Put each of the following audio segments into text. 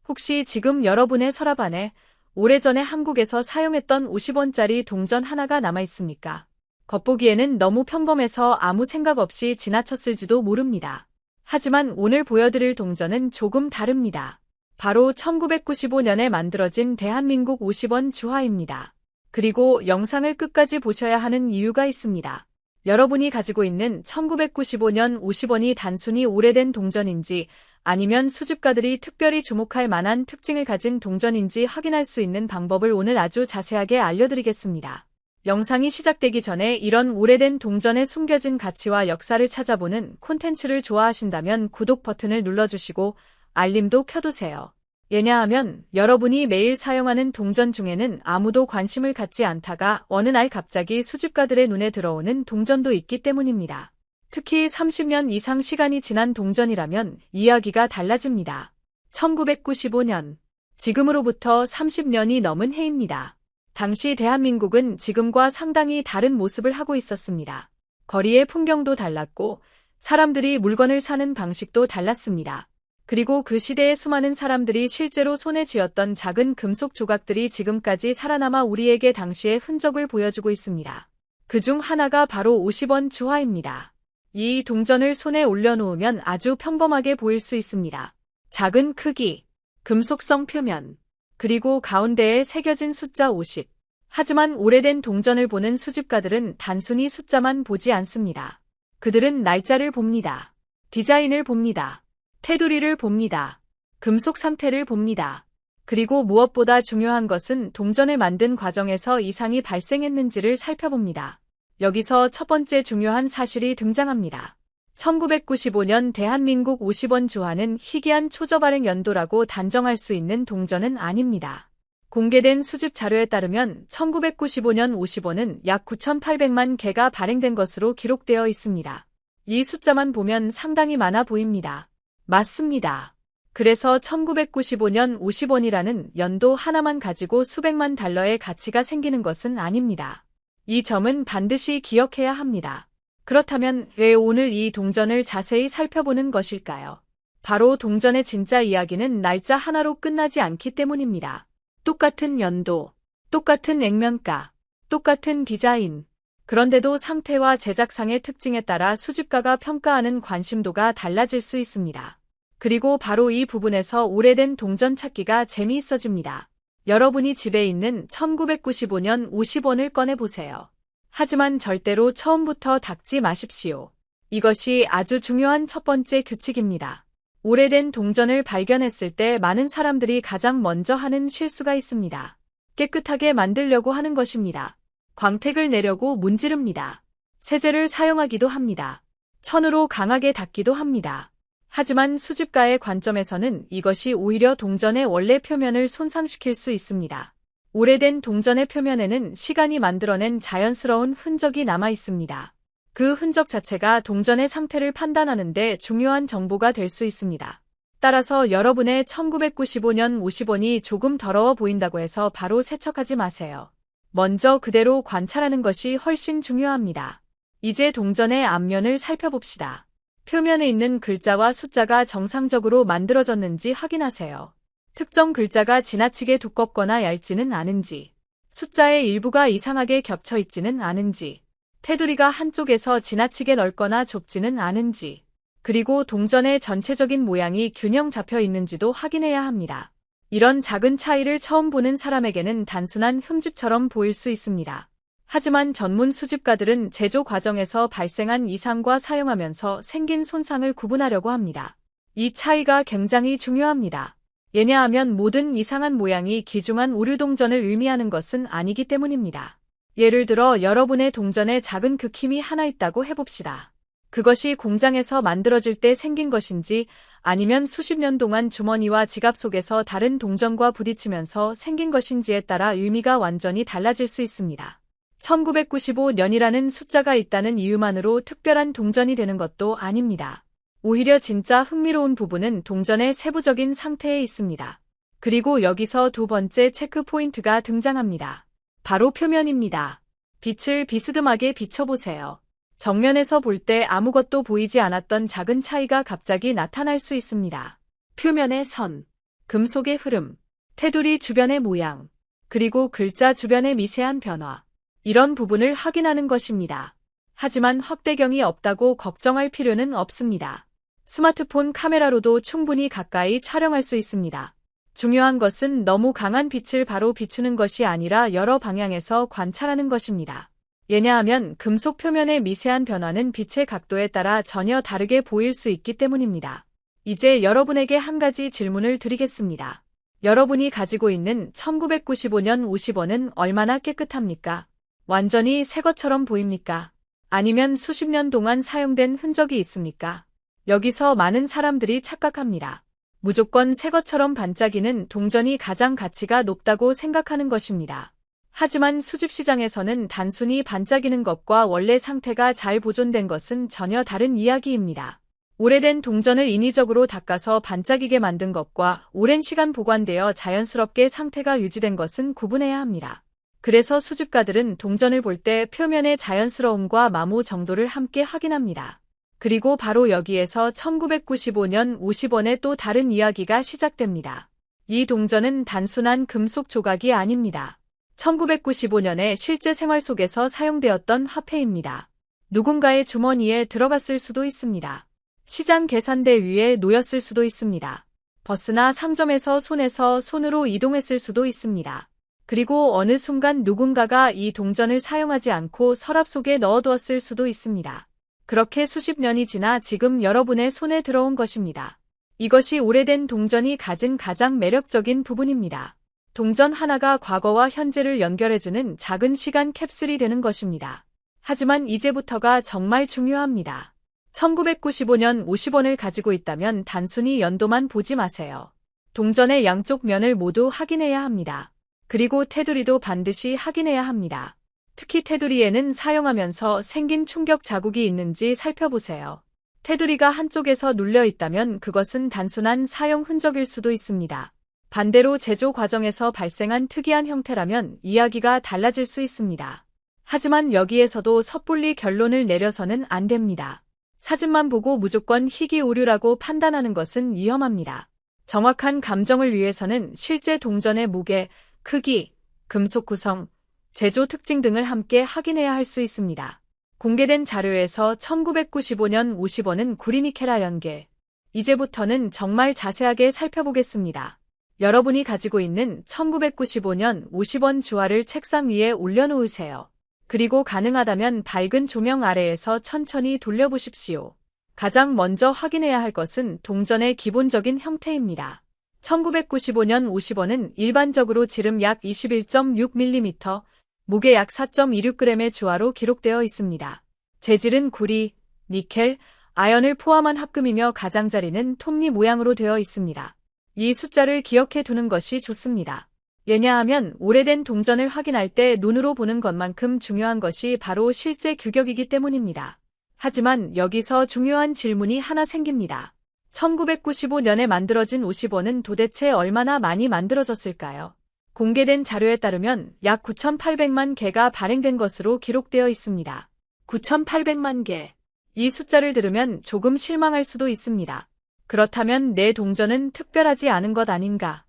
혹시 지금 여러분의 서랍 안에 오래전에 한국에서 사용했던 50원짜리 동전 하나가 남아 있습니까? 겉보기에는 너무 평범해서 아무 생각 없이 지나쳤을지도 모릅니다. 하지만 오늘 보여드릴 동전은 조금 다릅니다. 바로 1995년에 만들어진 대한민국 50원 주화입니다. 그리고 영상을 끝까지 보셔야 하는 이유가 있습니다. 여러분이 가지고 있는 1995년 50원이 단순히 오래된 동전인지 아니면 수집가들이 특별히 주목할 만한 특징을 가진 동전인지 확인할 수 있는 방법을 오늘 아주 자세하게 알려드리겠습니다. 영상이 시작되기 전에 이런 오래된 동전에 숨겨진 가치와 역사를 찾아보는 콘텐츠를 좋아하신다면 구독 버튼을 눌러주시고 알림도 켜두세요. 왜냐하면 여러분이 매일 사용하는 동전 중에는 아무도 관심을 갖지 않다가 어느 날 갑자기 수집가들의 눈에 들어오는 동전도 있기 때문입니다. 특히 30년 이상 시간이 지난 동전이라면 이야기가 달라집니다. 1995년. 지금으로부터 30년이 넘은 해입니다. 당시 대한민국은 지금과 상당히 다른 모습을 하고 있었습니다. 거리의 풍경도 달랐고 사람들이 물건을 사는 방식도 달랐습니다. 그리고 그 시대의 수많은 사람들이 실제로 손에 쥐었던 작은 금속 조각들이 지금까지 살아남아 우리에게 당시의 흔적을 보여주고 있습니다. 그중 하나가 바로 50원 주화입니다. 이 동전을 손에 올려놓으면 아주 평범하게 보일 수 있습니다. 작은 크기, 금속성 표면, 그리고 가운데에 새겨진 숫자 50. 하지만 오래된 동전을 보는 수집가들은 단순히 숫자만 보지 않습니다. 그들은 날짜를 봅니다. 디자인을 봅니다. 테두리를 봅니다. 금속 상태를 봅니다. 그리고 무엇보다 중요한 것은 동전을 만든 과정에서 이상이 발생했는지를 살펴봅니다. 여기서 첫 번째 중요한 사실이 등장합니다. 1995년 대한민국 50원 주화는 희귀한 초저발행 연도라고 단정할 수 있는 동전은 아닙니다. 공개된 수집 자료에 따르면 1995년 50원은 약 9,800만 개가 발행된 것으로 기록되어 있습니다. 이 숫자만 보면 상당히 많아 보입니다. 맞습니다. 그래서 1995년 50원이라는 연도 하나만 가지고 수백만 달러의 가치가 생기는 것은 아닙니다. 이 점은 반드시 기억해야 합니다. 그렇다면 왜 오늘 이 동전을 자세히 살펴보는 것일까요? 바로 동전의 진짜 이야기는 날짜 하나로 끝나지 않기 때문입니다. 똑같은 연도, 똑같은 액면가, 똑같은 디자인. 그런데도 상태와 제작상의 특징에 따라 수집가가 평가하는 관심도가 달라질 수 있습니다. 그리고 바로 이 부분에서 오래된 동전 찾기가 재미있어집니다. 여러분이 집에 있는 1995년 50원을 꺼내보세요. 하지만 절대로 처음부터 닦지 마십시오. 이것이 아주 중요한 첫 번째 규칙입니다. 오래된 동전을 발견했을 때 많은 사람들이 가장 먼저 하는 실수가 있습니다. 깨끗하게 만들려고 하는 것입니다. 광택을 내려고 문지릅니다. 세제를 사용하기도 합니다. 천으로 강하게 닦기도 합니다. 하지만 수집가의 관점에서는 이것이 오히려 동전의 원래 표면을 손상시킬 수 있습니다. 오래된 동전의 표면에는 시간이 만들어낸 자연스러운 흔적이 남아 있습니다. 그 흔적 자체가 동전의 상태를 판단하는 데 중요한 정보가 될 수 있습니다. 따라서 여러분의 1995년 50원이 조금 더러워 보인다고 해서 바로 세척하지 마세요. 먼저 그대로 관찰하는 것이 훨씬 중요합니다. 이제 동전의 앞면을 살펴봅시다. 표면에 있는 글자와 숫자가 정상적으로 만들어졌는지 확인하세요. 특정 글자가 지나치게 두껍거나 얇지는 않은지, 숫자의 일부가 이상하게 겹쳐 있지는 않은지, 테두리가 한쪽에서 지나치게 넓거나 좁지는 않은지, 그리고 동전의 전체적인 모양이 균형 잡혀 있는지도 확인해야 합니다. 이런 작은 차이를 처음 보는 사람에게는 단순한 흠집처럼 보일 수 있습니다. 하지만 전문 수집가들은 제조 과정에서 발생한 이상과 사용하면서 생긴 손상을 구분하려고 합니다. 이 차이가 굉장히 중요합니다. 왜냐하면 모든 이상한 모양이 귀중한 오류 동전을 의미하는 것은 아니기 때문입니다. 예를 들어 여러분의 동전에 작은 극힘이 하나 있다고 해봅시다. 그것이 공장에서 만들어질 때 생긴 것인지 아니면 수십 년 동안 주머니와 지갑 속에서 다른 동전과 부딪히면서 생긴 것인지에 따라 의미가 완전히 달라질 수 있습니다. 1995년이라는 숫자가 있다는 이유만으로 특별한 동전이 되는 것도 아닙니다. 오히려 진짜 흥미로운 부분은 동전의 세부적인 상태에 있습니다. 그리고 여기서 두 번째 체크 포인트가 등장합니다. 바로 표면입니다. 빛을 비스듬하게 비춰보세요. 정면에서 볼 때 아무것도 보이지 않았던 작은 차이가 갑자기 나타날 수 있습니다. 표면의 선, 금속의 흐름, 테두리 주변의 모양, 그리고 글자 주변의 미세한 변화. 이런 부분을 확인하는 것입니다. 하지만 확대경이 없다고 걱정할 필요는 없습니다. 스마트폰 카메라로도 충분히 가까이 촬영할 수 있습니다. 중요한 것은 너무 강한 빛을 바로 비추는 것이 아니라 여러 방향에서 관찰하는 것입니다. 왜냐하면 금속 표면의 미세한 변화는 빛의 각도에 따라 전혀 다르게 보일 수 있기 때문입니다. 이제 여러분에게 한 가지 질문을 드리겠습니다. 여러분이 가지고 있는 1995년 50원은 얼마나 깨끗합니까? 완전히 새 것처럼 보입니까? 아니면 수십 년 동안 사용된 흔적이 있습니까? 여기서 많은 사람들이 착각합니다. 무조건 새 것처럼 반짝이는 동전이 가장 가치가 높다고 생각하는 것입니다. 하지만 수집시장에서는 단순히 반짝이는 것과 원래 상태가 잘 보존된 것은 전혀 다른 이야기입니다. 오래된 동전을 인위적으로 닦아서 반짝이게 만든 것과 오랜 시간 보관되어 자연스럽게 상태가 유지된 것은 구분해야 합니다. 그래서 수집가들은 동전을 볼 때 표면의 자연스러움과 마모 정도를 함께 확인합니다. 그리고 바로 여기에서 1995년 50원의 또 다른 이야기가 시작됩니다. 이 동전은 단순한 금속 조각이 아닙니다. 1995년에 실제 생활 속에서 사용되었던 화폐입니다. 누군가의 주머니에 들어갔을 수도 있습니다. 시장 계산대 위에 놓였을 수도 있습니다. 버스나 상점에서 손에서 손으로 이동했을 수도 있습니다. 그리고 어느 순간 누군가가 이 동전을 사용하지 않고 서랍 속에 넣어두었을 수도 있습니다. 그렇게 수십 년이 지나 지금 여러분의 손에 들어온 것입니다. 이것이 오래된 동전이 가진 가장 매력적인 부분입니다. 동전 하나가 과거와 현재를 연결해주는 작은 시간 캡슐이 되는 것입니다. 하지만 이제부터가 정말 중요합니다. 1995년 50원을 가지고 있다면 단순히 연도만 보지 마세요. 동전의 양쪽 면을 모두 확인해야 합니다. 그리고 테두리도 반드시 확인해야 합니다. 특히 테두리에는 사용하면서 생긴 충격 자국이 있는지 살펴보세요. 테두리가 한쪽에서 눌려 있다면 그것은 단순한 사용 흔적일 수도 있습니다. 반대로 제조 과정에서 발생한 특이한 형태라면 이야기가 달라질 수 있습니다. 하지만 여기에서도 섣불리 결론을 내려서는 안 됩니다. 사진만 보고 무조건 희귀 오류라고 판단하는 것은 위험합니다. 정확한 감정을 위해서는 실제 동전의 무게, 크기, 금속 구성, 제조 특징 등을 함께 확인해야 할 수 있습니다. 공개된 자료에서 1995년 50원은 구리니켈화 연계. 이제부터는 정말 자세하게 살펴보겠습니다. 여러분이 가지고 있는 1995년 50원 주화를 책상 위에 올려놓으세요. 그리고 가능하다면 밝은 조명 아래에서 천천히 돌려보십시오. 가장 먼저 확인해야 할 것은 동전의 기본적인 형태입니다. 1995년 50원은 일반적으로 지름 약 21.6mm, 무게 약 4.26g의 주화로 기록되어 있습니다. 재질은 구리, 니켈, 아연을 포함한 합금이며 가장자리는 톱니 모양으로 되어 있습니다. 이 숫자를 기억해 두는 것이 좋습니다. 왜냐하면 오래된 동전을 확인할 때 눈으로 보는 것만큼 중요한 것이 바로 실제 규격이기 때문입니다. 하지만 여기서 중요한 질문이 하나 생깁니다. 1995년에 만들어진 50원은 도대체 얼마나 많이 만들어졌을까요? 공개된 자료에 따르면 약 9,800만 개가 발행된 것으로 기록되어 있습니다. 9,800만 개. 이 숫자를 들으면 조금 실망할 수도 있습니다. 그렇다면 내 동전은 특별하지 않은 것 아닌가?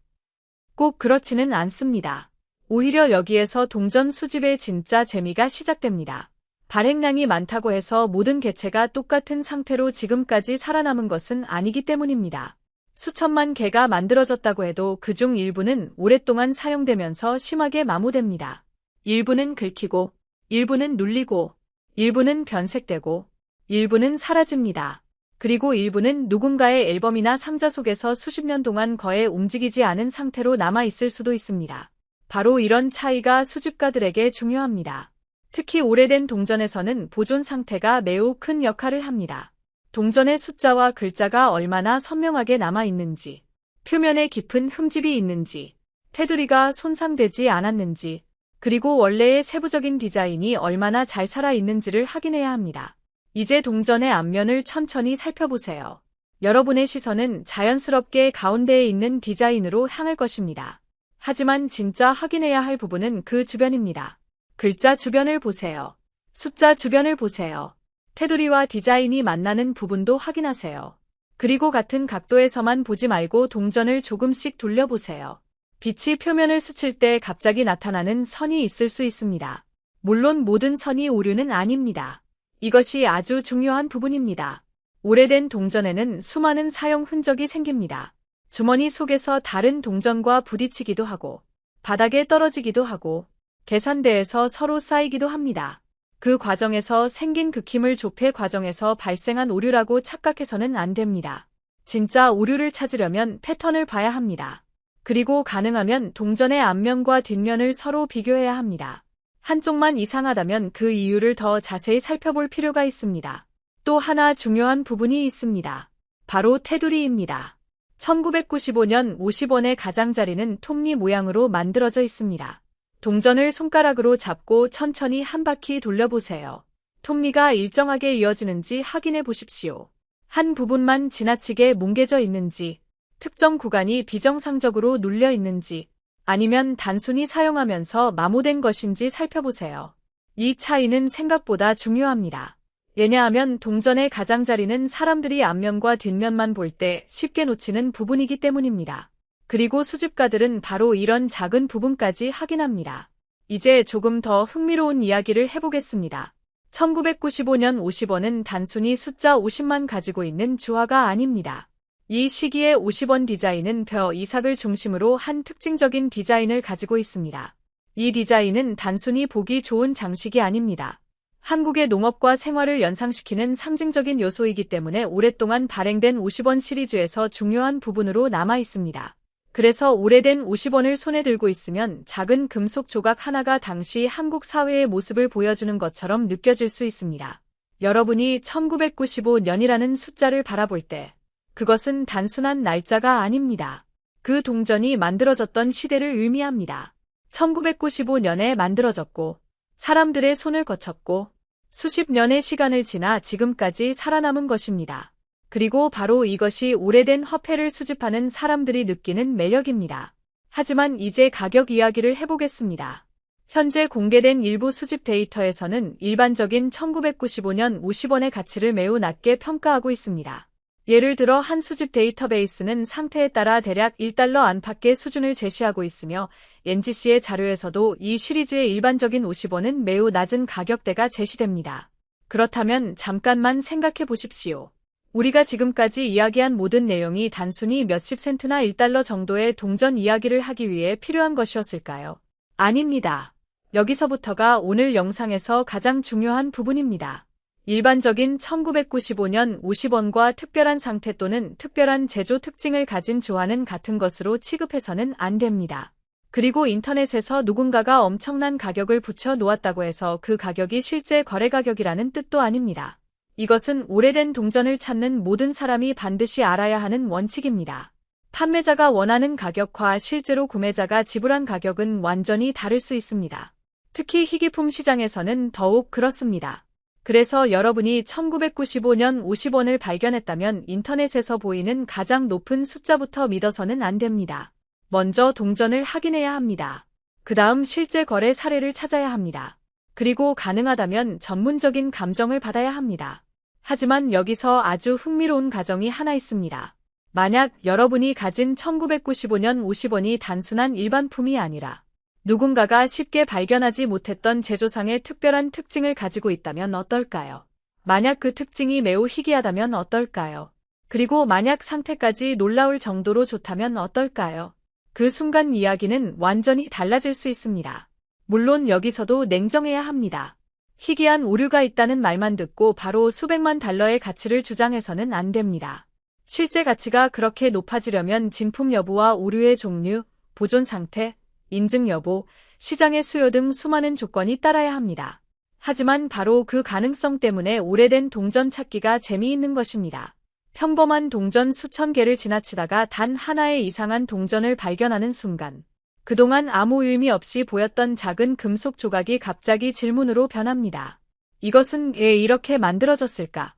꼭 그렇지는 않습니다. 오히려 여기에서 동전 수집의 진짜 재미가 시작됩니다. 발행량이 많다고 해서 모든 개체가 똑같은 상태로 지금까지 살아남은 것은 아니기 때문입니다. 수천만 개가 만들어졌다고 해도 그중 일부는 오랫동안 사용되면서 심하게 마모됩니다. 일부는 긁히고, 일부는 눌리고, 일부는 변색되고, 일부는 사라집니다. 그리고 일부는 누군가의 앨범이나 상자 속에서 수십 년 동안 거의 움직이지 않은 상태로 남아있을 수도 있습니다. 바로 이런 차이가 수집가들에게 중요합니다. 특히 오래된 동전에서는 보존 상태가 매우 큰 역할을 합니다. 동전의 숫자와 글자가 얼마나 선명하게 남아있는지, 표면에 깊은 흠집이 있는지, 테두리가 손상되지 않았는지, 그리고 원래의 세부적인 디자인이 얼마나 잘 살아있는지를 확인해야 합니다. 이제 동전의 앞면을 천천히 살펴보세요. 여러분의 시선은 자연스럽게 가운데에 있는 디자인으로 향할 것입니다. 하지만 진짜 확인해야 할 부분은 그 주변입니다. 글자 주변을 보세요. 숫자 주변을 보세요. 테두리와 디자인이 만나는 부분도 확인하세요. 그리고 같은 각도에서만 보지 말고 동전을 조금씩 돌려보세요. 빛이 표면을 스칠 때 갑자기 나타나는 선이 있을 수 있습니다. 물론 모든 선이 오류는 아닙니다. 이것이 아주 중요한 부분입니다. 오래된 동전에는 수많은 사용 흔적이 생깁니다. 주머니 속에서 다른 동전과 부딪히기도 하고, 바닥에 떨어지기도 하고, 계산대에서 서로 쌓이기도 합니다. 그 과정에서 생긴 극힘을 좁혀 과정에서 발생한 오류라고 착각해서는 안 됩니다. 진짜 오류를 찾으려면 패턴을 봐야 합니다. 그리고 가능하면 동전의 앞면과 뒷면을 서로 비교해야 합니다. 한쪽만 이상하다면 그 이유를 더 자세히 살펴볼 필요가 있습니다. 또 하나 중요한 부분이 있습니다. 바로 테두리입니다. 1995년 50원의 가장자리는 톱니 모양으로 만들어져 있습니다. 동전을 손가락으로 잡고 천천히 한 바퀴 돌려보세요. 톱니가 일정하게 이어지는지 확인해 보십시오. 한 부분만 지나치게 뭉개져 있는지, 특정 구간이 비정상적으로 눌려 있는지, 아니면 단순히 사용하면서 마모된 것인지 살펴보세요. 이 차이는 생각보다 중요합니다. 왜냐하면 동전의 가장자리는 사람들이 앞면과 뒷면만 볼 때 쉽게 놓치는 부분이기 때문입니다. 그리고 수집가들은 바로 이런 작은 부분까지 확인합니다. 이제 조금 더 흥미로운 이야기를 해보겠습니다. 1995년 50원은 단순히 숫자 50만 가지고 있는 주화가 아닙니다. 이 시기의 50원 디자인은 벼 이삭을 중심으로 한 특징적인 디자인을 가지고 있습니다. 이 디자인은 단순히 보기 좋은 장식이 아닙니다. 한국의 농업과 생활을 연상시키는 상징적인 요소이기 때문에 오랫동안 발행된 50원 시리즈에서 중요한 부분으로 남아 있습니다. 그래서 오래된 50원을 손에 들고 있으면 작은 금속 조각 하나가 당시 한국 사회의 모습을 보여주는 것처럼 느껴질 수 있습니다. 여러분이 1995년이라는 숫자를 바라볼 때 그것은 단순한 날짜가 아닙니다. 그 동전이 만들어졌던 시대를 의미합니다. 1995년에 만들어졌고 사람들의 손을 거쳤고 수십 년의 시간을 지나 지금까지 살아남은 것입니다. 그리고 바로 이것이 오래된 화폐를 수집하는 사람들이 느끼는 매력입니다. 하지만 이제 가격 이야기를 해보겠습니다. 현재 공개된 일부 수집 데이터에서는 일반적인 1995년 50원의 가치를 매우 낮게 평가하고 있습니다. 예를 들어 한 수집 데이터베이스는 상태에 따라 대략 1달러 안팎의 수준을 제시하고 있으며 NGC의 자료에서도 이 시리즈의 일반적인 50원은 매우 낮은 가격대가 제시됩니다. 그렇다면 잠깐만 생각해 보십시오. 우리가 지금까지 이야기한 모든 내용이 단순히 몇십 센트나 1달러 정도의 동전 이야기를 하기 위해 필요한 것이었을까요? 아닙니다. 여기서부터가 오늘 영상에서 가장 중요한 부분입니다. 일반적인 1995년 50원과 특별한 상태 또는 특별한 제조 특징을 가진 주화는 같은 것으로 취급해서는 안 됩니다. 그리고 인터넷에서 누군가가 엄청난 가격을 붙여 놓았다고 해서 그 가격이 실제 거래 가격이라는 뜻도 아닙니다. 이것은 오래된 동전을 찾는 모든 사람이 반드시 알아야 하는 원칙입니다. 판매자가 원하는 가격과 실제로 구매자가 지불한 가격은 완전히 다를 수 있습니다. 특히 희귀품 시장에서는 더욱 그렇습니다. 그래서 여러분이 1995년 50원을 발견했다면 인터넷에서 보이는 가장 높은 숫자부터 믿어서는 안 됩니다. 먼저 동전을 확인해야 합니다. 그 다음 실제 거래 사례를 찾아야 합니다. 그리고 가능하다면 전문적인 감정을 받아야 합니다. 하지만 여기서 아주 흥미로운 가정이 하나 있습니다. 만약 여러분이 가진 1995년 50원이 단순한 일반품이 아니라 누군가가 쉽게 발견하지 못했던 제조상의 특별한 특징을 가지고 있다면 어떨까요? 만약 그 특징이 매우 희귀하다면 어떨까요? 그리고 만약 상태까지 놀라울 정도로 좋다면 어떨까요? 그 순간 이야기는 완전히 달라질 수 있습니다. 물론 여기서도 냉정해야 합니다. 희귀한 오류가 있다는 말만 듣고 바로 수백만 달러의 가치를 주장해서는 안 됩니다. 실제 가치가 그렇게 높아지려면 진품 여부와 오류의 종류, 보존 상태, 인증 여부, 시장의 수요 등 수많은 조건이 따라야 합니다. 하지만 바로 그 가능성 때문에 오래된 동전 찾기가 재미있는 것입니다. 평범한 동전 수천 개를 지나치다가 단 하나의 이상한 동전을 발견하는 순간, 그동안 아무 의미 없이 보였던 작은 금속 조각이 갑자기 질문으로 변합니다. 이것은 왜 이렇게 만들어졌을까?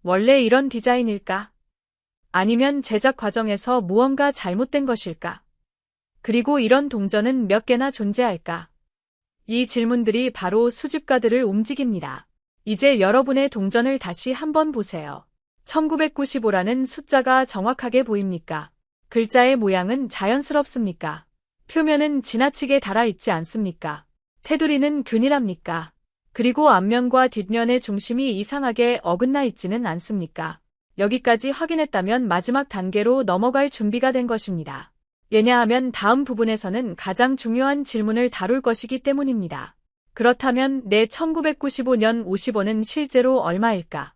원래 이런 디자인일까? 아니면 제작 과정에서 무언가 잘못된 것일까? 그리고 이런 동전은 몇 개나 존재할까? 이 질문들이 바로 수집가들을 움직입니다. 이제 여러분의 동전을 다시 한번 보세요. 1995라는 숫자가 정확하게 보입니까? 글자의 모양은 자연스럽습니까? 표면은 지나치게 달아있지 않습니까? 테두리는 균일합니까? 그리고 앞면과 뒷면의 중심이 이상하게 어긋나 있지는 않습니까? 여기까지 확인했다면 마지막 단계로 넘어갈 준비가 된 것입니다. 왜냐하면 다음 부분에서는 가장 중요한 질문을 다룰 것이기 때문입니다. 그렇다면 내 1995년 50원은 실제로 얼마일까?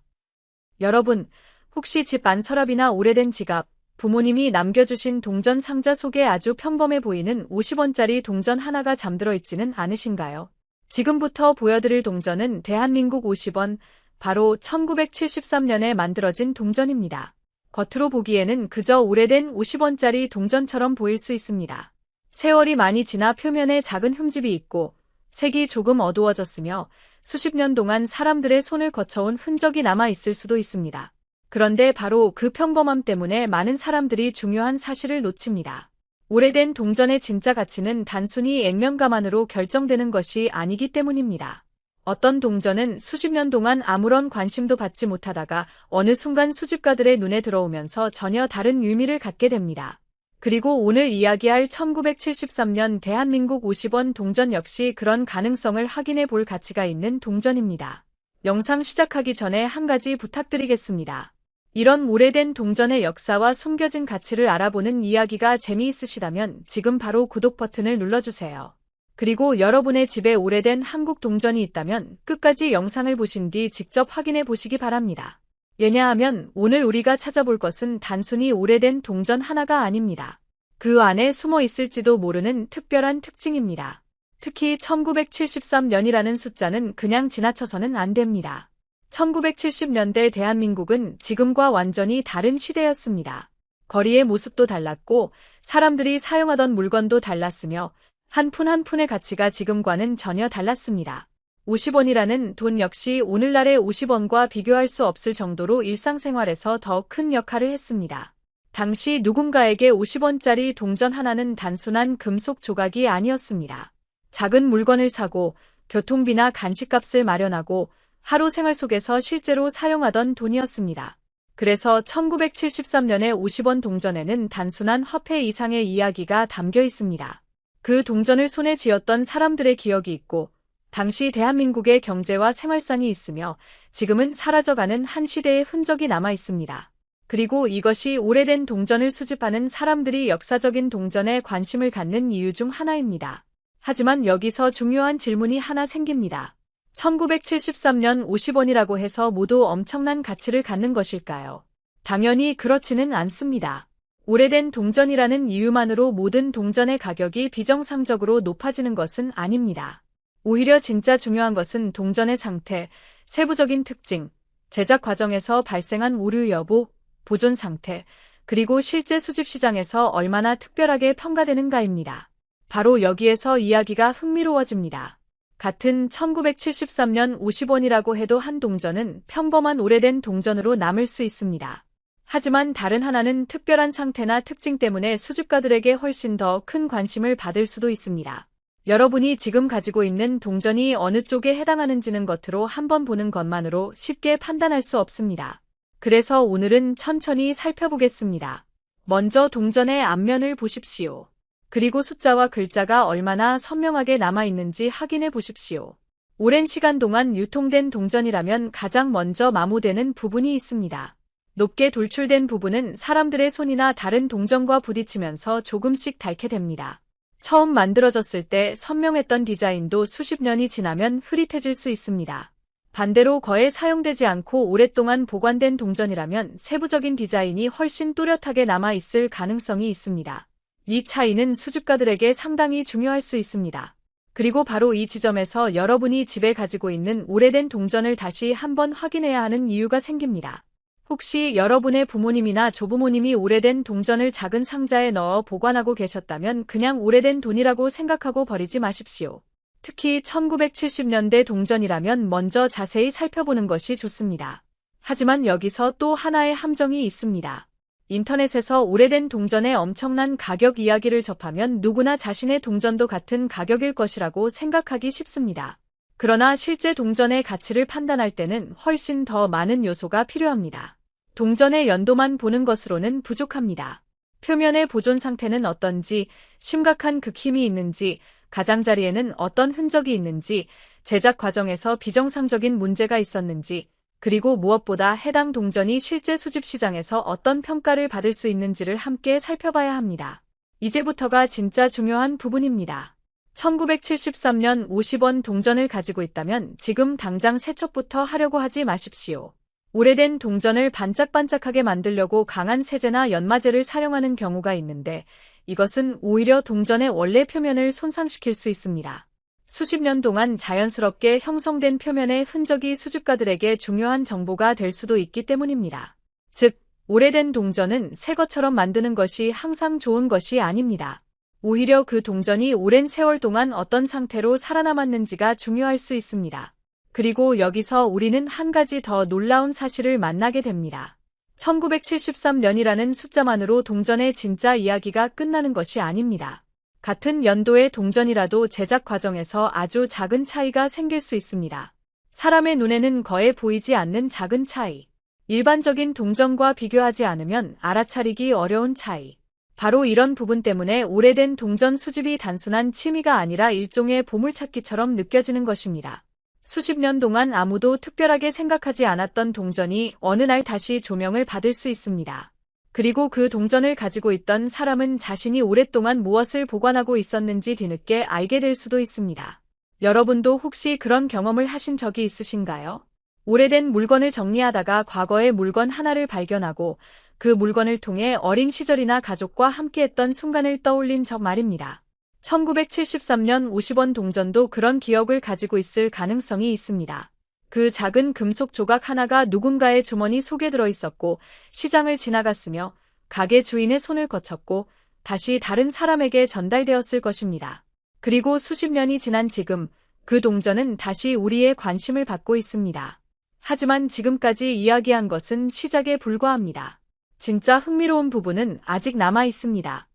여러분, 혹시 집 안 서랍이나 오래된 지갑, 부모님이 남겨주신 동전 상자 속에 아주 평범해 보이는 50원짜리 동전 하나가 잠들어 있지는 않으신가요? 지금부터 보여드릴 동전은 대한민국 50원, 바로 1973년에 만들어진 동전입니다. 겉으로 보기에는 그저 오래된 50원짜리 동전처럼 보일 수 있습니다. 세월이 많이 지나 표면에 작은 흠집이 있고 색이 조금 어두워졌으며 수십 년 동안 사람들의 손을 거쳐온 흔적이 남아 있을 수도 있습니다. 그런데 바로 그 평범함 때문에 많은 사람들이 중요한 사실을 놓칩니다. 오래된 동전의 진짜 가치는 단순히 액면가만으로 결정되는 것이 아니기 때문입니다. 어떤 동전은 수십 년 동안 아무런 관심도 받지 못하다가 어느 순간 수집가들의 눈에 들어오면서 전혀 다른 의미를 갖게 됩니다. 그리고 오늘 이야기할 1973년 대한민국 50원 동전 역시 그런 가능성을 확인해 볼 가치가 있는 동전입니다. 영상 시작하기 전에 한 가지 부탁드리겠습니다. 이런 오래된 동전의 역사와 숨겨진 가치를 알아보는 이야기가 재미있으시다면 지금 바로 구독 버튼을 눌러주세요. 그리고 여러분의 집에 오래된 한국 동전이 있다면 끝까지 영상을 보신 뒤 직접 확인해 보시기 바랍니다. 왜냐하면 오늘 우리가 찾아볼 것은 단순히 오래된 동전 하나가 아닙니다. 그 안에 숨어 있을지도 모르는 특별한 특징입니다. 특히 1973년이라는 숫자는 그냥 지나쳐서는 안 됩니다. 1970년대 대한민국은 지금과 완전히 다른 시대였습니다. 거리의 모습도 달랐고 사람들이 사용하던 물건도 달랐으며 한 푼 한 푼의 가치가 지금과는 전혀 달랐습니다. 50원이라는 돈 역시 오늘날의 50원과 비교할 수 없을 정도로 일상생활에서 더 큰 역할을 했습니다. 당시 누군가에게 50원짜리 동전 하나는 단순한 금속 조각이 아니었습니다. 작은 물건을 사고 교통비나 간식값을 마련하고 하루 생활 속에서 실제로 사용하던 돈이었습니다. 그래서 1973년의 50원 동전에는 단순한 화폐 이상의 이야기가 담겨 있습니다. 그 동전을 손에 쥐었던 사람들의 기억이 있고 당시 대한민국의 경제와 생활상이 있으며 지금은 사라져가는 한 시대의 흔적이 남아 있습니다. 그리고 이것이 오래된 동전을 수집하는 사람들이 역사적인 동전에 관심을 갖는 이유 중 하나입니다. 하지만 여기서 중요한 질문이 하나 생깁니다. 1973년 50원이라고 해서 모두 엄청난 가치를 갖는 것일까요? 당연히 그렇지는 않습니다. 오래된 동전이라는 이유만으로 모든 동전의 가격이 비정상적으로 높아지는 것은 아닙니다. 오히려 진짜 중요한 것은 동전의 상태, 세부적인 특징, 제작 과정에서 발생한 오류 여부, 보존 상태, 그리고 실제 수집 시장에서 얼마나 특별하게 평가되는가입니다. 바로 여기에서 이야기가 흥미로워집니다. 같은 1973년 50원이라고 해도 한 동전은 평범한 오래된 동전으로 남을 수 있습니다. 하지만 다른 하나는 특별한 상태나 특징 때문에 수집가들에게 훨씬 더 큰 관심을 받을 수도 있습니다. 여러분이 지금 가지고 있는 동전이 어느 쪽에 해당하는지는 겉으로 한번 보는 것만으로 쉽게 판단할 수 없습니다. 그래서 오늘은 천천히 살펴보겠습니다. 먼저 동전의 앞면을 보십시오. 그리고 숫자와 글자가 얼마나 선명하게 남아있는지 확인해 보십시오. 오랜 시간 동안 유통된 동전이라면 가장 먼저 마모되는 부분이 있습니다. 높게 돌출된 부분은 사람들의 손이나 다른 동전과 부딪히면서 조금씩 닳게 됩니다. 처음 만들어졌을 때 선명했던 디자인도 수십 년이 지나면 흐릿해질 수 있습니다. 반대로 거의 사용되지 않고 오랫동안 보관된 동전이라면 세부적인 디자인이 훨씬 또렷하게 남아있을 가능성이 있습니다. 이 차이는 수집가들에게 상당히 중요할 수 있습니다. 그리고 바로 이 지점에서 여러분이 집에 가지고 있는 오래된 동전을 다시 한번 확인해야 하는 이유가 생깁니다. 혹시 여러분의 부모님이나 조부모님이 오래된 동전을 작은 상자에 넣어 보관하고 계셨다면 그냥 오래된 돈이라고 생각하고 버리지 마십시오. 특히 1970년대 동전이라면 먼저 자세히 살펴보는 것이 좋습니다. 하지만 여기서 또 하나의 함정이 있습니다. 인터넷에서 오래된 동전의 엄청난 가격 이야기를 접하면 누구나 자신의 동전도 같은 가격일 것이라고 생각하기 쉽습니다. 그러나 실제 동전의 가치를 판단할 때는 훨씬 더 많은 요소가 필요합니다. 동전의 연도만 보는 것으로는 부족합니다. 표면의 보존 상태는 어떤지, 심각한 극힘이 있는지, 가장자리에는 어떤 흔적이 있는지, 제작 과정에서 비정상적인 문제가 있었는지, 그리고 무엇보다 해당 동전이 실제 수집 시장에서 어떤 평가를 받을 수 있는지를 함께 살펴봐야 합니다. 이제부터가 진짜 중요한 부분입니다. 1973년 50원 동전을 가지고 있다면 지금 당장 세척부터 하려고 하지 마십시오. 오래된 동전을 반짝반짝하게 만들려고 강한 세제나 연마제를 사용하는 경우가 있는데 이것은 오히려 동전의 원래 표면을 손상시킬 수 있습니다. 수십 년 동안 자연스럽게 형성된 표면의 흔적이 수집가들에게 중요한 정보가 될 수도 있기 때문입니다. 즉, 오래된 동전은 새 것처럼 만드는 것이 항상 좋은 것이 아닙니다. 오히려 그 동전이 오랜 세월 동안 어떤 상태로 살아남았는지가 중요할 수 있습니다. 그리고 여기서 우리는 한 가지 더 놀라운 사실을 만나게 됩니다. 1973년이라는 숫자만으로 동전의 진짜 이야기가 끝나는 것이 아닙니다. 같은 연도의 동전이라도 제작 과정에서 아주 작은 차이가 생길 수 있습니다. 사람의 눈에는 거의 보이지 않는 작은 차이. 일반적인 동전과 비교하지 않으면 알아차리기 어려운 차이. 바로 이런 부분 때문에 오래된 동전 수집이 단순한 취미가 아니라 일종의 보물찾기처럼 느껴지는 것입니다. 수십 년 동안 아무도 특별하게 생각하지 않았던 동전이 어느 날 다시 조명을 받을 수 있습니다. 그리고 그 동전을 가지고 있던 사람은 자신이 오랫동안 무엇을 보관하고 있었는지 뒤늦게 알게 될 수도 있습니다. 여러분도 혹시 그런 경험을 하신 적이 있으신가요? 오래된 물건을 정리하다가 과거의 물건 하나를 발견하고 그 물건을 통해 어린 시절이나 가족과 함께했던 순간을 떠올린 적 말입니다. 1973년 50원 동전도 그런 기억을 가지고 있을 가능성이 있습니다. 그 작은 금속 조각 하나가 누군가의 주머니 속에 들어 있었고 시장을 지나갔으며 가게 주인의 손을 거쳤고 다시 다른 사람에게 전달되었을 것입니다. 그리고 수십 년이 지난 지금 그 동전은 다시 우리의 관심을 받고 있습니다. 하지만 지금까지 이야기한 것은 시작에 불과합니다. 진짜 흥미로운 부분은 아직 남아 있습니다.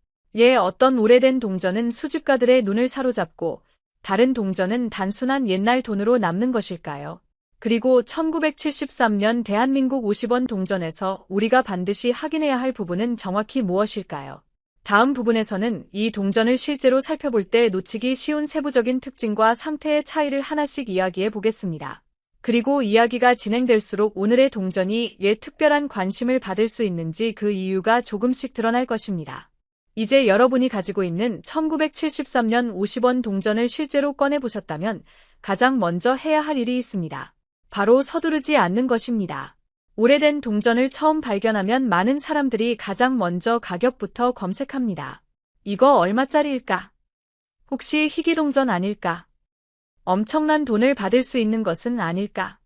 어떤 오래된 동전은 수집가들의 눈을 사로잡고 다른 동전은 단순한 옛날 돈으로 남는 것일까요? 그리고 1973년 대한민국 50원 동전에서 우리가 반드시 확인해야 할 부분은 정확히 무엇일까요? 다음 부분에서는 이 동전을 실제로 살펴볼 때 놓치기 쉬운 세부적인 특징과 상태의 차이를 하나씩 이야기해 보겠습니다. 그리고 이야기가 진행될수록 오늘의 동전이 특별한 관심을 받을 수 있는지 그 이유가 조금씩 드러날 것입니다. 이제 여러분이 가지고 있는 1973년 50원 동전을 실제로 꺼내보셨다면 가장 먼저 해야 할 일이 있습니다. 바로 서두르지 않는 것입니다. 오래된 동전을 처음 발견하면 많은 사람들이 가장 먼저 가격부터 검색합니다. 이거 얼마짜리일까? 혹시 희귀 동전 아닐까? 엄청난 돈을 받을 수 있는 것은 아닐까?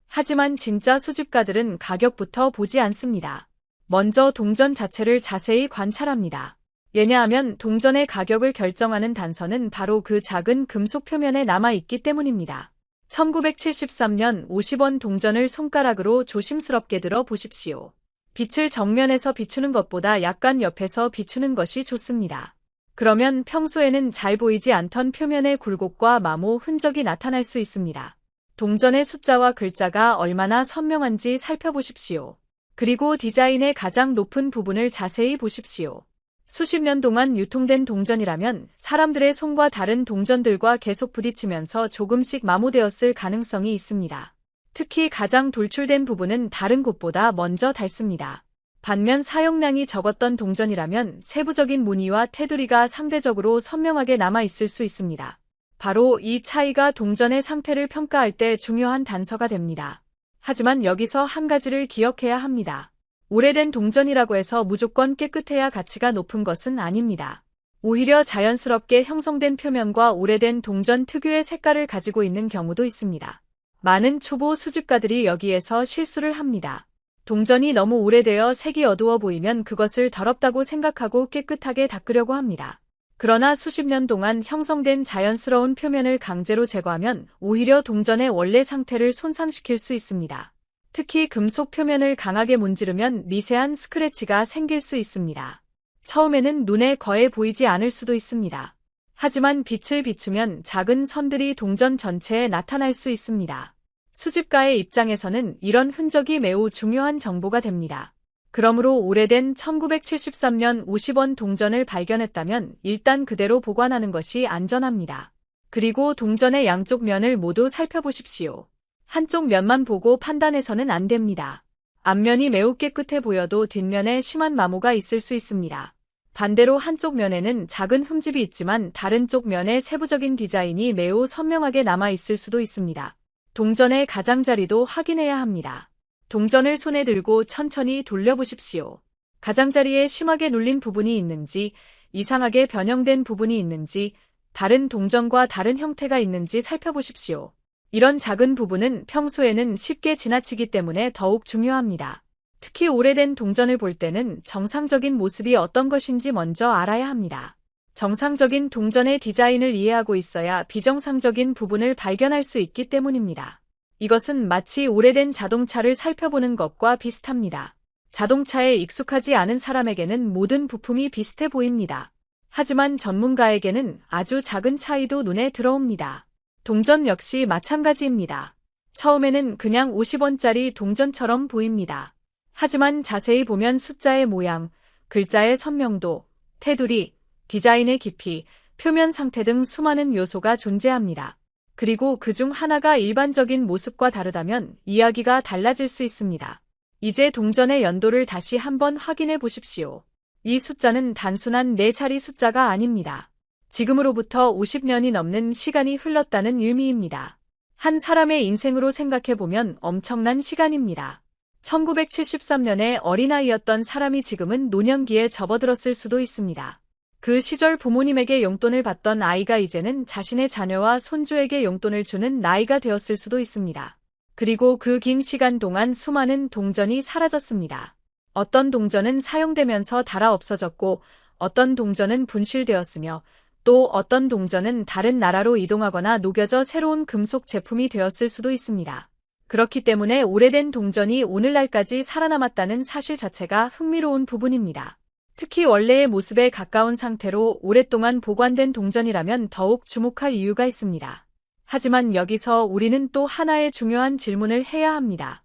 하지만 진짜 수집가들은 가격부터 보지 않습니다. 먼저 동전 자체를 자세히 관찰합니다. 왜냐하면 동전의 가격을 결정하는 단서는 바로 그 작은 금속 표면에 남아있기 때문입니다. 1973년 50원 동전을 손가락으로 조심스럽게 들어 보십시오. 빛을 정면에서 비추는 것보다 약간 옆에서 비추는 것이 좋습니다. 그러면 평소에는 잘 보이지 않던 표면의 굴곡과 마모 흔적이 나타날 수 있습니다. 동전의 숫자와 글자가 얼마나 선명한지 살펴보십시오. 그리고 디자인의 가장 높은 부분을 자세히 보십시오. 수십 년 동안 유통된 동전이라면 사람들의 손과 다른 동전들과 계속 부딪히면서 조금씩 마모되었을 가능성이 있습니다. 특히 가장 돌출된 부분은 다른 곳보다 먼저 닳습니다. 반면 사용량이 적었던 동전이라면 세부적인 무늬와 테두리가 상대적으로 선명하게 남아있을 수 있습니다. 바로 이 차이가 동전의 상태를 평가할 때 중요한 단서가 됩니다. 하지만 여기서 한 가지를 기억해야 합니다. 오래된 동전이라고 해서 무조건 깨끗해야 가치가 높은 것은 아닙니다. 오히려 자연스럽게 형성된 표면과 오래된 동전 특유의 색깔을 가지고 있는 경우도 있습니다. 많은 초보 수집가들이 여기에서 실수를 합니다. 동전이 너무 오래되어 색이 어두워 보이면 그것을 더럽다고 생각하고 깨끗하게 닦으려고 합니다. 그러나 수십 년 동안 형성된 자연스러운 표면을 강제로 제거하면 오히려 동전의 원래 상태를 손상시킬 수 있습니다. 특히 금속 표면을 강하게 문지르면 미세한 스크래치가 생길 수 있습니다. 처음에는 눈에 거의 보이지 않을 수도 있습니다. 하지만 빛을 비추면 작은 선들이 동전 전체에 나타날 수 있습니다. 수집가의 입장에서는 이런 흔적이 매우 중요한 정보가 됩니다. 그러므로 오래된 1973년 50원 동전을 발견했다면 일단 그대로 보관하는 것이 안전합니다. 그리고 동전의 양쪽 면을 모두 살펴보십시오. 한쪽 면만 보고 판단해서는 안 됩니다. 앞면이 매우 깨끗해 보여도 뒷면에 심한 마모가 있을 수 있습니다. 반대로 한쪽 면에는 작은 흠집이 있지만 다른 쪽 면에 세부적인 디자인이 매우 선명하게 남아 있을 수도 있습니다. 동전의 가장자리도 확인해야 합니다. 동전을 손에 들고 천천히 돌려보십시오. 가장자리에 심하게 눌린 부분이 있는지, 이상하게 변형된 부분이 있는지, 다른 동전과 다른 형태가 있는지 살펴보십시오. 이런 작은 부분은 평소에는 쉽게 지나치기 때문에 더욱 중요합니다. 특히 오래된 동전을 볼 때는 정상적인 모습이 어떤 것인지 먼저 알아야 합니다. 정상적인 동전의 디자인을 이해하고 있어야 비정상적인 부분을 발견할 수 있기 때문입니다. 이것은 마치 오래된 자동차를 살펴보는 것과 비슷합니다. 자동차에 익숙하지 않은 사람에게는 모든 부품이 비슷해 보입니다. 하지만 전문가에게는 아주 작은 차이도 눈에 들어옵니다. 동전 역시 마찬가지입니다. 처음에는 그냥 50원짜리 동전처럼 보입니다. 하지만 자세히 보면 숫자의 모양, 글자의 선명도, 테두리, 디자인의 깊이, 표면 상태 등 수많은 요소가 존재합니다. 그리고 그중 하나가 일반적인 모습과 다르다면 이야기가 달라질 수 있습니다. 이제 동전의 연도를 다시 한번 확인해 보십시오. 이 숫자는 단순한 4자리 숫자가 아닙니다. 지금으로부터 50년이 넘는 시간이 흘렀다는 의미입니다. 한 사람의 인생으로 생각해보면 엄청난 시간입니다. 1973년에 어린아이였던 사람이 지금은 노년기에 접어들었을 수도 있습니다. 그 시절 부모님에게 용돈을 받던 아이가 이제는 자신의 자녀와 손주에게 용돈을 주는 나이가 되었을 수도 있습니다. 그리고 그 긴 시간 동안 수많은 동전이 사라졌습니다. 어떤 동전은 사용되면서 닳아 없어졌고 어떤 동전은 분실되었으며 또 어떤 동전은 다른 나라로 이동하거나 녹여져 새로운 금속 제품이 되었을 수도 있습니다. 그렇기 때문에 오래된 동전이 오늘날까지 살아남았다는 사실 자체가 흥미로운 부분입니다. 특히 원래의 모습에 가까운 상태로 오랫동안 보관된 동전이라면 더욱 주목할 이유가 있습니다. 하지만 여기서 우리는 또 하나의 중요한 질문을 해야 합니다.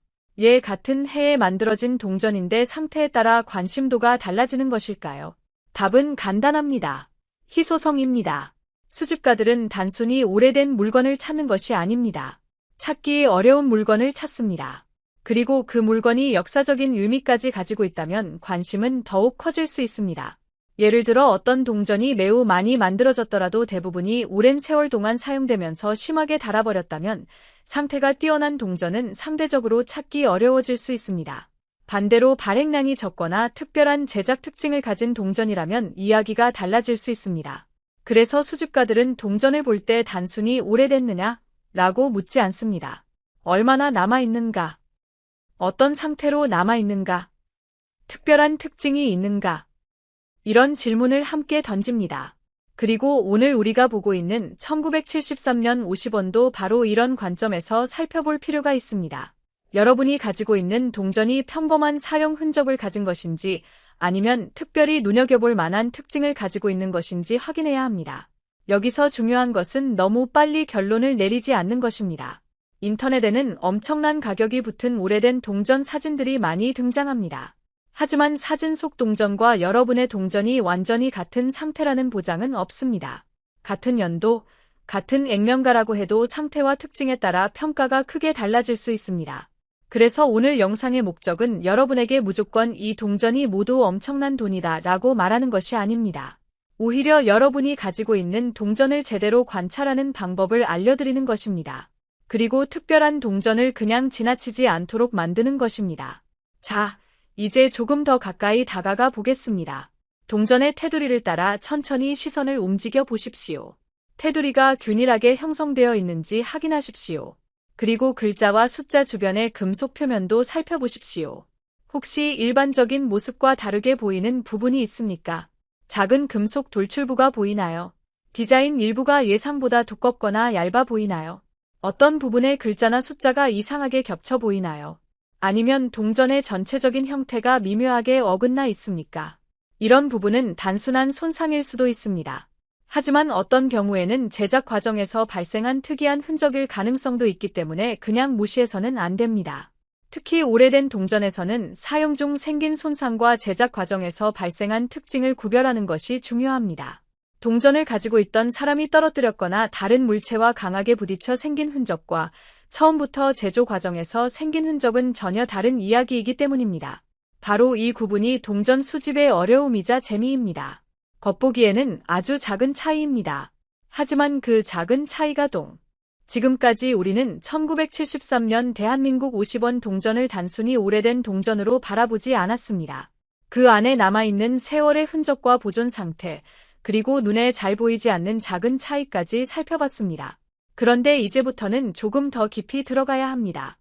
같은 해에 만들어진 동전인데 상태에 따라 관심도가 달라지는 것일까요? 답은 간단합니다. 희소성입니다. 수집가들은 단순히 오래된 물건을 찾는 것이 아닙니다. 찾기 어려운 물건을 찾습니다. 그리고 그 물건이 역사적인 의미까지 가지고 있다면 관심은 더욱 커질 수 있습니다. 예를 들어 어떤 동전이 매우 많이 만들어졌더라도 대부분이 오랜 세월 동안 사용되면서 심하게 닳아버렸다면 상태가 뛰어난 동전은 상대적으로 찾기 어려워질 수 있습니다. 반대로 발행량이 적거나 특별한 제작 특징을 가진 동전이라면 이야기가 달라질 수 있습니다. 그래서 수집가들은 동전을 볼 때 단순히 오래됐느냐? 라고 묻지 않습니다. 얼마나 남아있는가? 어떤 상태로 남아있는가? 특별한 특징이 있는가? 이런 질문을 함께 던집니다. 그리고 오늘 우리가 보고 있는 1973년 50원도 바로 이런 관점에서 살펴볼 필요가 있습니다. 여러분이 가지고 있는 동전이 평범한 사용 흔적을 가진 것인지 아니면 특별히 눈여겨볼 만한 특징을 가지고 있는 것인지 확인해야 합니다. 여기서 중요한 것은 너무 빨리 결론을 내리지 않는 것입니다. 인터넷에는 엄청난 가격이 붙은 오래된 동전 사진들이 많이 등장합니다. 하지만 사진 속 동전과 여러분의 동전이 완전히 같은 상태라는 보장은 없습니다. 같은 연도, 같은 액면가라고 해도 상태와 특징에 따라 평가가 크게 달라질 수 있습니다. 그래서 오늘 영상의 목적은 여러분에게 무조건 이 동전이 모두 엄청난 돈이다 라고 말하는 것이 아닙니다. 오히려 여러분이 가지고 있는 동전을 제대로 관찰하는 방법을 알려드리는 것입니다. 그리고 특별한 동전을 그냥 지나치지 않도록 만드는 것입니다. 자, 이제 조금 더 가까이 다가가 보겠습니다. 동전의 테두리를 따라 천천히 시선을 움직여 보십시오. 테두리가 균일하게 형성되어 있는지 확인하십시오. 그리고 글자와 숫자 주변의 금속 표면도 살펴보십시오. 혹시 일반적인 모습과 다르게 보이는 부분이 있습니까? 작은 금속 돌출부가 보이나요? 디자인 일부가 예상보다 두껍거나 얇아 보이나요? 어떤 부분의 글자나 숫자가 이상하게 겹쳐 보이나요? 아니면 동전의 전체적인 형태가 미묘하게 어긋나 있습니까? 이런 부분은 단순한 손상일 수도 있습니다. 하지만 어떤 경우에는 제작 과정에서 발생한 특이한 흔적일 가능성도 있기 때문에 그냥 무시해서는 안 됩니다. 특히 오래된 동전에서는 사용 중 생긴 손상과 제작 과정에서 발생한 특징을 구별하는 것이 중요합니다. 동전을 가지고 있던 사람이 떨어뜨렸거나 다른 물체와 강하게 부딪혀 생긴 흔적과 처음부터 제조 과정에서 생긴 흔적은 전혀 다른 이야기이기 때문입니다. 바로 이 구분이 동전 수집의 어려움이자 재미입니다. 겉보기에는 아주 작은 차이입니다. 하지만 그 작은 차이가 지금까지 우리는 1973년 대한민국 50원 동전을 단순히 오래된 동전으로 바라보지 않았습니다. 그 안에 남아있는 세월의 흔적과 보존 상태, 그리고 눈에 잘 보이지 않는 작은 차이까지 살펴봤습니다. 그런데 이제부터는 조금 더 깊이 들어가야 합니다.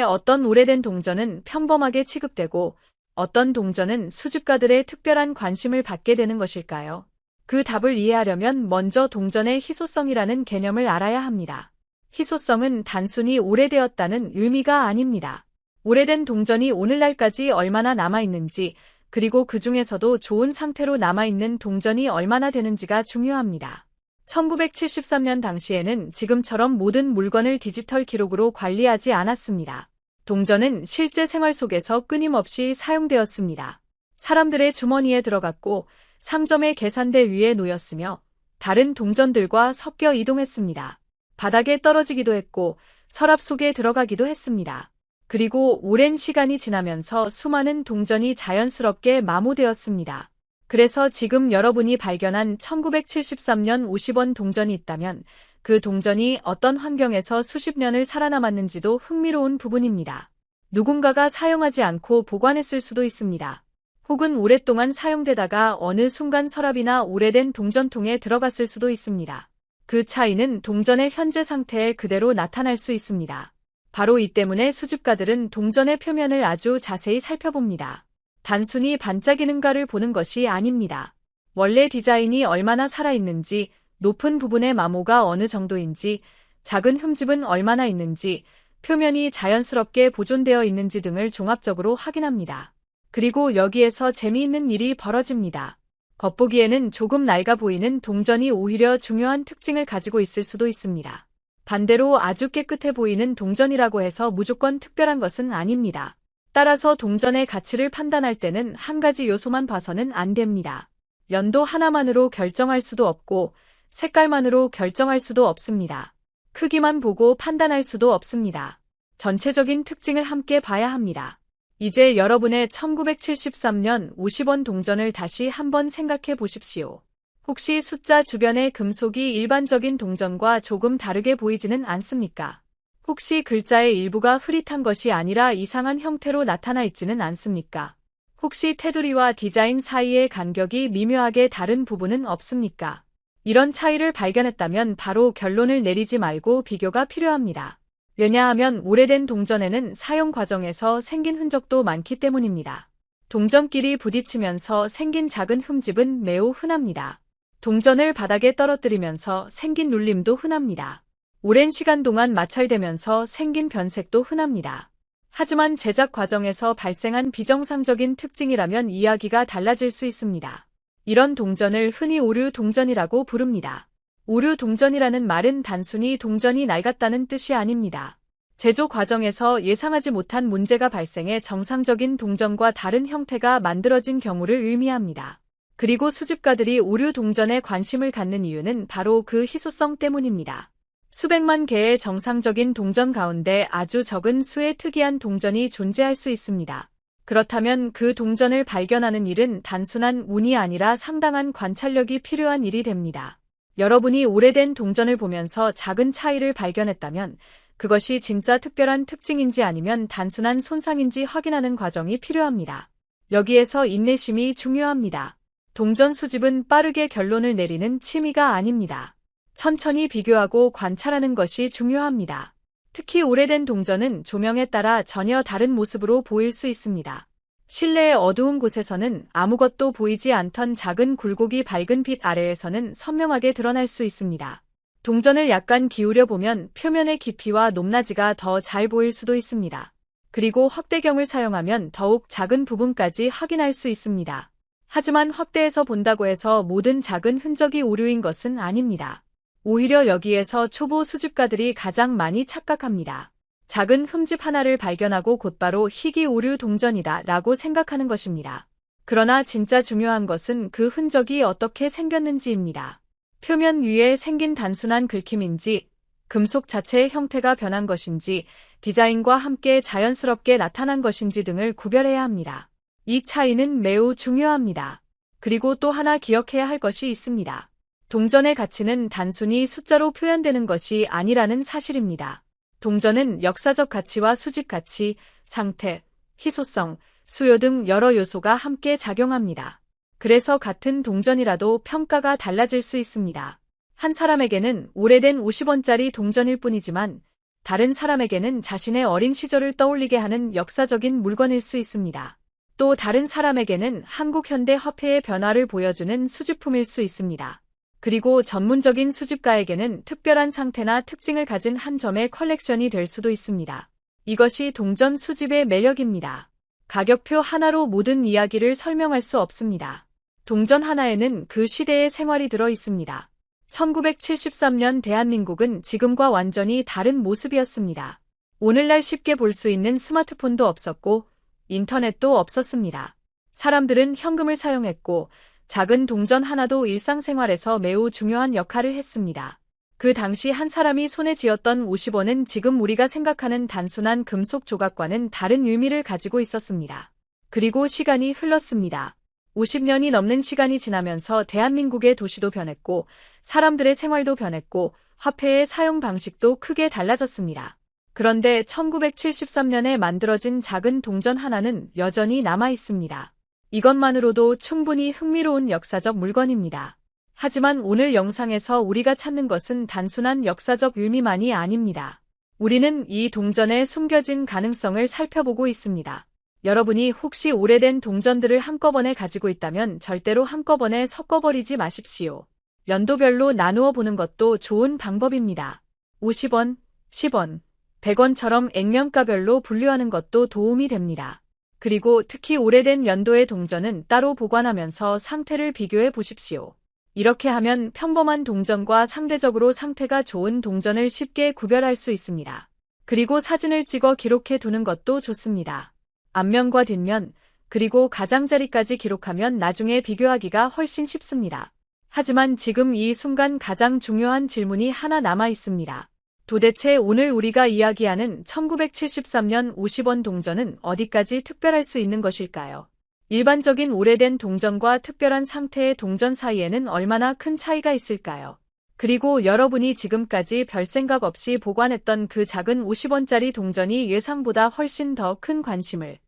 어떤 오래된 동전은 평범하게 취급되고 어떤 동전은 수집가들의 특별한 관심을 받게 되는 것일까요? 그 답을 이해하려면 먼저 동전의 희소성이라는 개념을 알아야 합니다. 희소성은 단순히 오래되었다는 의미가 아닙니다. 오래된 동전이 오늘날까지 얼마나 남아있는지, 그리고 그 중에서도 좋은 상태로 남아있는 동전이 얼마나 되는지가 중요합니다. 1973년 당시에는 지금처럼 모든 물건을 디지털 기록으로 관리하지 않았습니다. 동전은 실제 생활 속에서 끊임없이 사용되었습니다. 사람들의 주머니에 들어갔고 상점의 계산대 위에 놓였으며 다른 동전들과 섞여 이동했습니다. 바닥에 떨어지기도 했고 서랍 속에 들어가기도 했습니다. 그리고 오랜 시간이 지나면서 수많은 동전이 자연스럽게 마모되었습니다. 그래서 지금 여러분이 발견한 1973년 50원 동전이 있다면 그 동전이 어떤 환경에서 수십 년을 살아남았는지도 흥미로운 부분입니다. 누군가가 사용하지 않고 보관했을 수도 있습니다. 혹은 오랫동안 사용되다가 어느 순간 서랍이나 오래된 동전통에 들어갔을 수도 있습니다. 그 차이는 동전의 현재 상태에 그대로 나타날 수 있습니다. 바로 이 때문에 수집가들은 동전의 표면을 아주 자세히 살펴봅니다. 단순히 반짝이는가를 보는 것이 아닙니다. 원래 디자인이 얼마나 살아있는지, 높은 부분의 마모가 어느 정도인지, 작은 흠집은 얼마나 있는지, 표면이 자연스럽게 보존되어 있는지 등을 종합적으로 확인합니다. 그리고 여기에서 재미있는 일이 벌어집니다. 겉보기에는 조금 낡아 보이는 동전이 오히려 중요한 특징을 가지고 있을 수도 있습니다. 반대로 아주 깨끗해 보이는 동전이라고 해서 무조건 특별한 것은 아닙니다. 따라서 동전의 가치를 판단할 때는 한 가지 요소만 봐서는 안 됩니다. 연도 하나만으로 결정할 수도 없고 색깔만으로 결정할 수도 없습니다. 크기만 보고 판단할 수도 없습니다. 전체적인 특징을 함께 봐야 합니다. 이제 여러분의 1973년 50원 동전을 다시 한번 생각해 보십시오. 혹시 숫자 주변의 금속이 일반적인 동전과 조금 다르게 보이지는 않습니까? 혹시 글자의 일부가 흐릿한 것이 아니라 이상한 형태로 나타나 있지는 않습니까? 혹시 테두리와 디자인 사이의 간격이 미묘하게 다른 부분은 없습니까? 이런 차이를 발견했다면 바로 결론을 내리지 말고 비교가 필요합니다. 왜냐하면 오래된 동전에는 사용 과정에서 생긴 흔적도 많기 때문입니다. 동전끼리 부딪히면서 생긴 작은 흠집은 매우 흔합니다. 동전을 바닥에 떨어뜨리면서 생긴 눌림도 흔합니다. 오랜 시간 동안 마찰되면서 생긴 변색도 흔합니다. 하지만 제작 과정에서 발생한 비정상적인 특징이라면 이야기가 달라질 수 있습니다. 이런 동전을 흔히 오류 동전이라고 부릅니다. 오류 동전이라는 말은 단순히 동전이 낡았다는 뜻이 아닙니다. 제조 과정에서 예상하지 못한 문제가 발생해 정상적인 동전과 다른 형태가 만들어진 경우를 의미합니다. 그리고 수집가들이 오류 동전에 관심을 갖는 이유는 바로 그 희소성 때문입니다. 수백만 개의 정상적인 동전 가운데 아주 적은 수의 특이한 동전이 존재할 수 있습니다. 그렇다면 그 동전을 발견하는 일은 단순한 운이 아니라 상당한 관찰력이 필요한 일이 됩니다. 여러분이 오래된 동전을 보면서 작은 차이를 발견했다면 그것이 진짜 특별한 특징인지 아니면 단순한 손상인지 확인하는 과정이 필요합니다. 여기에서 인내심이 중요합니다. 동전 수집은 빠르게 결론을 내리는 취미가 아닙니다. 천천히 비교하고 관찰하는 것이 중요합니다. 특히 오래된 동전은 조명에 따라 전혀 다른 모습으로 보일 수 있습니다. 실내의 어두운 곳에서는 아무것도 보이지 않던 작은 굴곡이 밝은 빛 아래에서는 선명하게 드러날 수 있습니다. 동전을 약간 기울여 보면 표면의 깊이와 높낮이가 더 잘 보일 수도 있습니다. 그리고 확대경을 사용하면 더욱 작은 부분까지 확인할 수 있습니다. 하지만 확대해서 본다고 해서 모든 작은 흔적이 오류인 것은 아닙니다. 오히려 여기에서 초보 수집가들이 가장 많이 착각합니다. 작은 흠집 하나를 발견하고 곧바로 희귀 오류 동전이다 라고 생각하는 것입니다. 그러나 진짜 중요한 것은 그 흔적이 어떻게 생겼는지입니다. 표면 위에 생긴 단순한 긁힘인지, 금속 자체의 형태가 변한 것인지, 디자인과 함께 자연스럽게 나타난 것인지 등을 구별해야 합니다. 이 차이는 매우 중요합니다. 그리고 또 하나 기억해야 할 것이 있습니다. 동전의 가치는 단순히 숫자로 표현되는 것이 아니라는 사실입니다. 동전은 역사적 가치와 수집 가치, 상태, 희소성, 수요 등 여러 요소가 함께 작용합니다. 그래서 같은 동전이라도 평가가 달라질 수 있습니다. 한 사람에게는 오래된 50원짜리 동전일 뿐이지만 다른 사람에게는 자신의 어린 시절을 떠올리게 하는 역사적인 물건일 수 있습니다. 또 다른 사람에게는 한국 현대 화폐의 변화를 보여주는 수집품일 수 있습니다. 그리고 전문적인 수집가에게는 특별한 상태나 특징을 가진 한 점의 컬렉션이 될 수도 있습니다. 이것이 동전 수집의 매력입니다. 가격표 하나로 모든 이야기를 설명할 수 없습니다. 동전 하나에는 그 시대의 생활이 들어 있습니다. 1973년 대한민국은 지금과 완전히 다른 모습이었습니다. 오늘날 쉽게 볼 수 있는 스마트폰도 없었고 인터넷도 없었습니다. 사람들은 현금을 사용했고 작은 동전 하나도 일상생활에서 매우 중요한 역할을 했습니다. 그 당시 한 사람이 손에 쥐었던 50원은 지금 우리가 생각하는 단순한 금속 조각과는 다른 의미를 가지고 있었습니다. 그리고 시간이 흘렀습니다. 50년이 넘는 시간이 지나면서 대한민국의 도시도 변했고 사람들의 생활도 변했고 화폐의 사용 방식도 크게 달라졌습니다. 그런데 1973년에 만들어진 작은 동전 하나는 여전히 남아 있습니다. 이것만으로도 충분히 흥미로운 역사적 물건입니다. 하지만 오늘 영상에서 우리가 찾는 것은 단순한 역사적 의미만이 아닙니다. 우리는 이 동전의 숨겨진 가능성을 살펴보고 있습니다. 여러분이 혹시 오래된 동전들을 한꺼번에 가지고 있다면 절대로 한꺼번에 섞어버리지 마십시오. 연도별로 나누어 보는 것도 좋은 방법입니다. 50원, 10원, 100원처럼 액면가별로 분류하는 것도 도움이 됩니다. 그리고 특히 오래된 연도의 동전은 따로 보관하면서 상태를 비교해 보십시오. 이렇게 하면 평범한 동전과 상대적으로 상태가 좋은 동전을 쉽게 구별할 수 있습니다. 그리고 사진을 찍어 기록해 두는 것도 좋습니다. 앞면과 뒷면, 그리고 가장자리까지 기록하면 나중에 비교하기가 훨씬 쉽습니다. 하지만 지금 이 순간 가장 중요한 질문이 하나 남아 있습니다. 도대체 오늘 우리가 이야기하는 1973년 50원 동전은 어디까지 특별할 수 있는 것일까요? 일반적인 오래된 동전과 특별한 상태의 동전 사이에는 얼마나 큰 차이가 있을까요? 그리고 여러분이 지금까지 별 생각 없이 보관했던 그 작은 50원짜리 동전이 예상보다 훨씬 더 큰 관심을